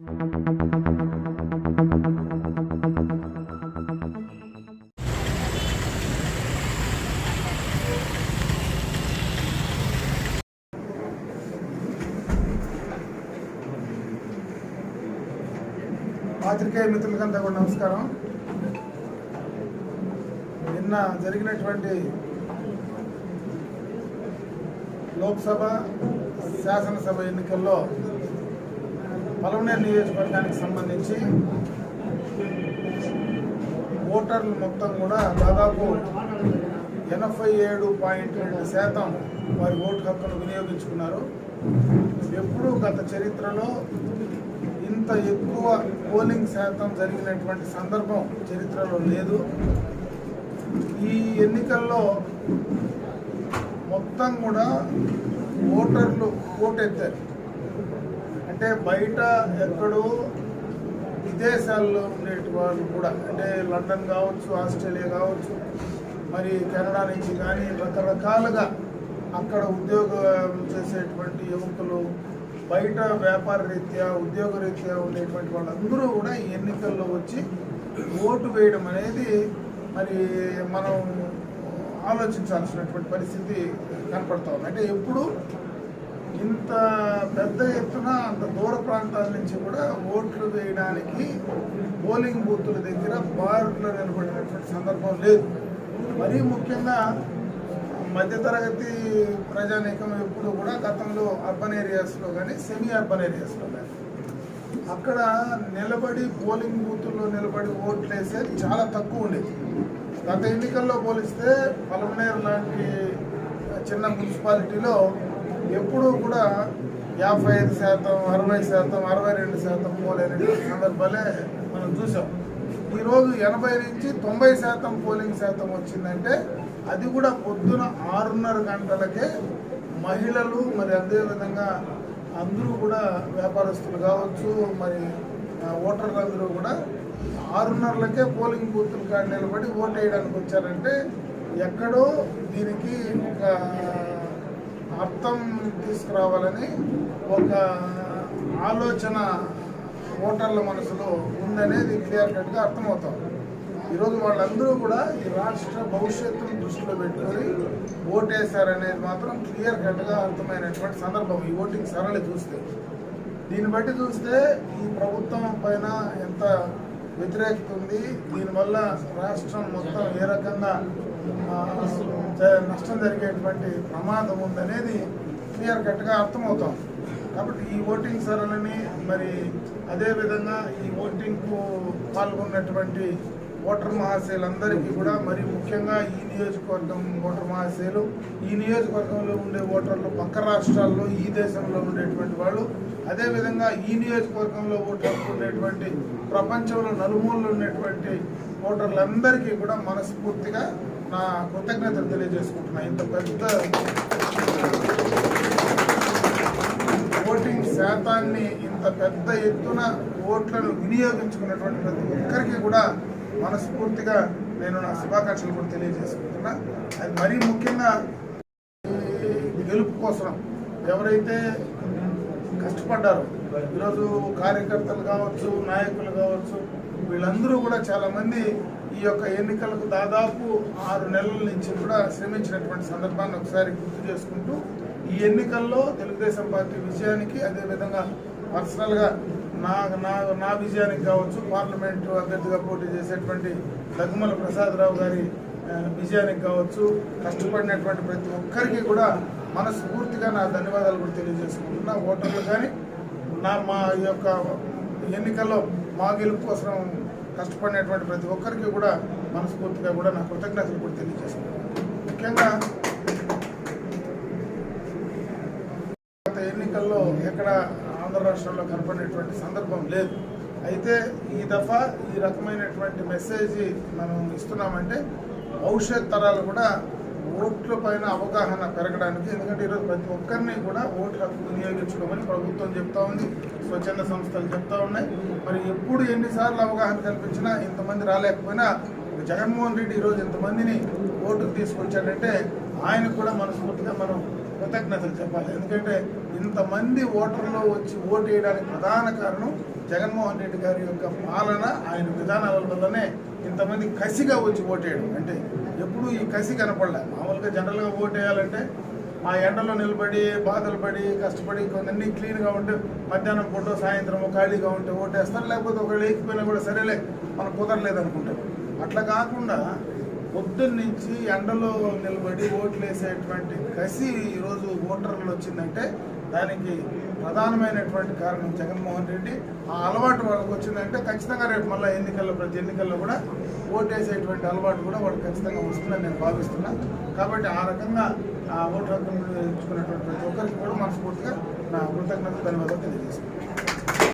పాత్రికేయ మిత్రులకంతా కూడా నమస్కారం. నిన్న జరిగినటువంటి లోక్సభ శాసనసభ ఎన్నికల్లో పలమనేరు నియోజకవర్గానికి సంబంధించి ఓటర్లు మొత్తం కూడా దాదాపు 87.2% వారి ఓటు హక్కును వినియోగించుకున్నారు. ఎప్పుడూ గత చరిత్రలో ఇంత ఎక్కువ పోలింగ్ శాతం జరిగినటువంటి సందర్భం చరిత్రలో లేదు. ఈ ఎన్నికల్లో మొత్తం కూడా ఓటర్లు ఓటెత్తారు. అంటే బయట ఎక్కడో విదేశాల్లో ఉండే వాళ్ళు కూడా, అంటే లండన్ కావచ్చు, ఆస్ట్రేలియా కావచ్చు, మరి కెనడా నుంచి కానీ రకరకాలుగా అక్కడ ఉద్యోగం చేసేటువంటి యువకులు, బయట వ్యాపార రీత్యా ఉద్యోగ రీత్యా ఉండేటువంటి వాళ్ళందరూ కూడా ఈ ఎన్నికల్లో వచ్చి ఓటు వేయడం అనేది మరి మనం ఆలోచించాల్సినటువంటి పరిస్థితి కనపడుతూ ఉంది. అంటే ఎప్పుడు ఇంత పెద్ద ఎత్తున అంత దూర ప్రాంతాల నుంచి కూడా ఓట్లు వేయడానికి పోలింగ్ బూతుల దగ్గర బారులో నిలబడినటువంటి సందర్భం లేదు. మరీ ముఖ్యంగా మధ్యతరగతి ప్రజానీకం ఎప్పుడు కూడా గతంలో అర్బన్ ఏరియాస్లో కానీ సెమీ అర్బన్ ఏరియాస్లో కానీ అక్కడ నిలబడి పోలింగ్ బూతుల్లో నిలబడి ఓట్లు వేసేది చాలా తక్కువ ఉండేది. గత ఎన్నికల్లో పోలిస్తే పలమనేరు లాంటి చిన్న మున్సిపాలిటీలో ఎప్పుడూ కూడా 55%, 60%, 62% పోలైనటువంటి సందర్భాలే మనం చూసాం. ఈరోజు 80 నుంచి 90% పోలింగ్ శాతం వచ్చిందంటే అది కూడా పొద్దున 6:30 గంటలకే మహిళలు, మరి అదేవిధంగా అందరూ కూడా వ్యాపారస్తులు కావచ్చు, మరి ఓటర్లందరూ కూడా 6:30కే పోలింగ్ బూతుల కాడ నిలబడి ఓటు వేయడానికి వచ్చారంటే ఎక్కడో దీనికి ఒక అర్థం తీసుకురావాలని ఒక ఆలోచన ఓటర్ల మనసులో ఉందనేది క్లియర్ కట్గా అర్థమవుతాం. ఈరోజు వాళ్ళందరూ కూడా ఈ రాష్ట్ర భవిష్యత్తును దృష్టిలో పెట్టుకొని ఓటేశారనేది మాత్రం క్లియర్ కట్గా అర్థమైనటువంటి సందర్భం ఈ ఓటింగ్ సరళి చూస్తే. దీన్ని బట్టి చూస్తే ఈ ప్రభుత్వం పైన ఎంత వ్యతిరేకత ఉంది, దీనివల్ల రాష్ట్రం మొత్తం ఏ రకంగా నష్టం జరిగేటువంటి ప్రమాదం ఉందనేది క్లియర్ కట్గా అర్థమవుతాం. కాబట్టి ఈ ఓటింగ్ సరళిని, మరి అదేవిధంగా ఈ ఓటింగ్కు పాల్గొన్నటువంటి ఓటర్ మహాశయులందరికీ కూడా, మరి ముఖ్యంగా ఈ నియోజకవర్గం ఓటర్ మహాశయులు, ఈ నియోజకవర్గంలో ఉండే ఓటర్లు పక్క రాష్ట్రాల్లో, ఈ దేశంలో ఉండేటువంటి వాళ్ళు, అదేవిధంగా ఈ నియోజకవర్గంలో ఓటు హక్కు ఉండేటువంటి ప్రపంచంలో నలుమూలలో ఉన్నటువంటి ఓటర్లందరికీ కూడా మనస్ఫూర్తిగా నా కృతజ్ఞతలు తెలియజేసుకుంటున్నా. ఇంత పెద్ద ఓటింగ్ శాతాన్ని, ఇంత పెద్ద ఎత్తున ఓట్లను వినియోగించుకున్నటువంటి ప్రతి ఒక్కరికి కూడా మనస్ఫూర్తిగా నేను నా శుభాకాంక్షలు కూడా తెలియజేసుకుంటున్నా. అది మరీ ముఖ్యంగా గెలుపు కోసం ఎవరైతే కష్టపడ్డారో, ఈరోజు కార్యకర్తలు కావచ్చు, నాయకులు కావచ్చు, వీళ్ళందరూ కూడా చాలామంది ఈ యొక్క ఎన్నికలకు దాదాపు 6 నెలల నుంచి కూడా శ్రమించినటువంటి సందర్భాన్ని ఒకసారి గుర్తు చేసుకుంటూ, ఈ ఎన్నికల్లో తెలుగుదేశం పార్టీ విజయానికి, అదేవిధంగా పర్సనల్గా నా విజయానికి కావచ్చు, పార్లమెంటు అభ్యర్థిగా పోటీ చేసేటువంటి దగ్గుమల ప్రసాదరావు గారి విజయానికి కావచ్చు, కష్టపడినటువంటి ప్రతి ఒక్కరికి కూడా మనస్ఫూర్తిగా నా ధన్యవాదాలు కూడా తెలియజేసుకుంటున్నా. ఓటర్లు కానీ మా యొక్క ఎన్నికల్లో మా గెలుపు కోసం కష్టపడినటువంటి ప్రతి ఒక్కరికి కూడా మనస్ఫూర్తిగా కూడా నా కృతజ్ఞతలు కూడా తెలియజేసుకుంటున్నాను. ముఖ్యంగా గత ఎన్నికల్లో ఎక్కడ ఆంధ్ర రాష్ట్రంలో కనపడినటువంటి సందర్భం లేదు. అయితే ఈ దఫా ఈ రకమైనటువంటి మెసేజ్ మనం ఇస్తున్నామంటే భవిష్యత్ తరాలు కూడా ఓట్ల పైన అవగాహన పెరగడానికి. ఎందుకంటే ఈరోజు ప్రతి ఒక్కరిని కూడా ఓటు హక్కు వినియోగించుకోమని ప్రభుత్వం చెప్తా ఉంది, స్వచ్ఛంద సంస్థలు చెప్తా ఉన్నాయి. మరి ఎప్పుడు ఎన్నిసార్లు అవగాహన కల్పించినా ఇంతమంది రాలేకపోయినా జగన్మోహన్ రెడ్డి ఈరోజు ఇంతమందిని ఓటుకు తీసుకొచ్చాడంటే ఆయనకు కూడా మనస్ఫూర్తిగా మనం కృతజ్ఞతలు చెప్పాలి. ఎందుకంటే ఇంతమంది ఓటర్లో వచ్చి ఓటు వేయడానికి ప్రధాన కారణం జగన్మోహన్ రెడ్డి గారి యొక్క పాలన, ఆయన విధానాల వల్లనే ఇంతమంది కసిగా వచ్చి ఓటేయడం. అంటే ఎప్పుడు ఈ కసి కనపడలే. మామూలుగా జనరల్గా ఓటేయాలంటే ఆ ఎండలో నిలబడి బాధలు పడి కష్టపడి కొన్ని క్లీన్గా ఉంటే మధ్యాహ్నం పూట సాయంత్రం ఖాళీగా ఉంటే ఓటేస్తారు, లేకపోతే ఒకళ్ళు లేకపోయినా కూడా సరేలే మనకు కుదరలేదు అనుకుంటారు. అట్లా కాకుండా పొద్దున్న నుంచి ఎండలో నిలబడి ఓట్లు వేసేటువంటి కసి ఈరోజు ఓటర్లు వచ్చిందంటే దానికి ప్రధానమైనటువంటి కారణం జగన్మోహన్ రెడ్డి. ఆ అలవాటు వాళ్ళకి వచ్చిందంటే ఖచ్చితంగా రేపు మళ్ళీ ప్రతి ఎన్నికల్లో కూడా ఓటేసేటువంటి అలవాటు కూడా వాళ్ళకి ఖచ్చితంగా వస్తుందని నేను భావిస్తున్నా. కాబట్టి ఆ రకంగా ఆ ఓటు హక్కును ఎంచుకున్నటువంటి ప్రతి ఒక్కరికి కూడా మనస్ఫూర్తిగా నా కృతజ్ఞతలు ధన్యవాదాలు తెలియజేస్తున్నాను.